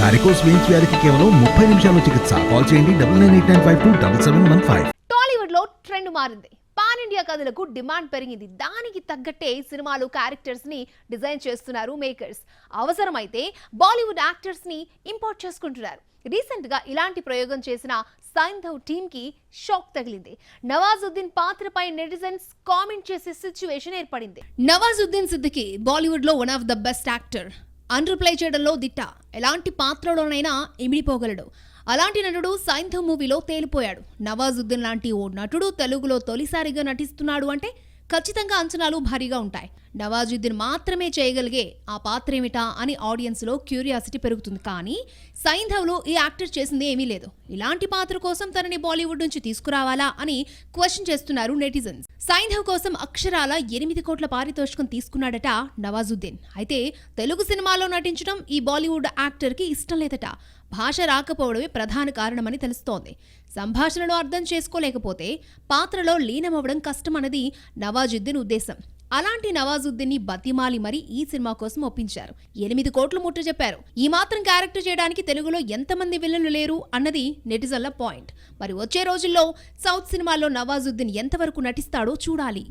Varicose veins వ్యాధికి కేవలం 30 నిమిషాల్లో చికిత్స. కాల్ చేయండి 9989527715. టాలీవుడ్ లో ట్రెండ్ మారింది. పాన్ ఇండియా కథలకు డిమాండ్ పెరిగింది. దానికి తగ్గట్టే సినిమాలు క్యారెక్టర్స్ ని డిజైన్ చేస్తున్నారు మేకర్స్. అవసరమైతే బాలీవుడ్ యాక్టర్స్ ని ఇంపోర్ట్ చేసుకుంటున్నారు. రీసెంట్ గా ఇలాంటి ప్రయోగం చేసిన సైంధవ్ టీమ్ కి షాక్ తగిలింది. నవాజుద్దీన్ పాత్రపై నెటిజన్స్ కామెంట్ చేసే సిచ్యువేషన్ ఏర్పడింది. నవాజుద్దీన్ సిద్దికీ బాలీవుడ్ లో one of the best actor. Under play చేయడంలో దిట్ట. ఎలాంటి పాత్రలోనైనా ఇమిడిపోగలడు. అలాంటి నటుడు సైంధవ్ మూవీలో తేలిపోయాడు. నవాజుద్దీన్ లాంటి ఓ నటుడు తెలుగులో తొలిసారిగా నటిస్తున్నాడు అంటే ఖచ్చితంగా అంచనాలు భారీగా ఉంటాయి. నవాజుద్దీన్ మాత్రమే చేయగలిగే ఆ పాత్ర ఏమిటా అని ఆడియన్స్ లో క్యూరియాసిటీ పెరుగుతుంది. కానీ సైంధవ్లో ఈ యాక్టర్ చేసింది ఏమీ లేదు. ఇలాంటి పాత్ర కోసం తనని బాలీవుడ్ నుంచి తీసుకురావాలా అని క్వశ్చన్ చేస్తున్నారు నెటిజన్స్. సైంధవ్ కోసం అక్షరాల 8 కోట్ల పారితోషికం తీసుకున్నాడట నవాజుద్దీన్. అయితే తెలుగు సినిమాలో నటించడం ఈ బాలీవుడ్ యాక్టర్ కి ఇష్టం లేదట. భాష రాకపోవడమే ప్రధాన కారణమని తెలుస్తోంది. సంభాషణలో అర్థం చేసుకోలేకపోతే పాత్రలో లీనమవ్వడం కష్టమన్నది నవాజుద్దీన్ ఉద్దేశం. అలాంటి నవాజుద్దీన్ ని బతిమాలి మరీ ఈ సినిమా కోసం ఒప్పించారు. 8 కోట్లు ముట్ట చెప్పారు. ఈ మాత్రం క్యారెక్టర్ చేయడానికి తెలుగులో ఎంతమంది విలన్లు లేరు అన్నది నెటిజన్ల పాయింట్. మరి వచ్చే రోజుల్లో సౌత్ సినిమాల్లో నవాజుద్దీన్ ఎంతవరకు నటిస్తాడో చూడాలి.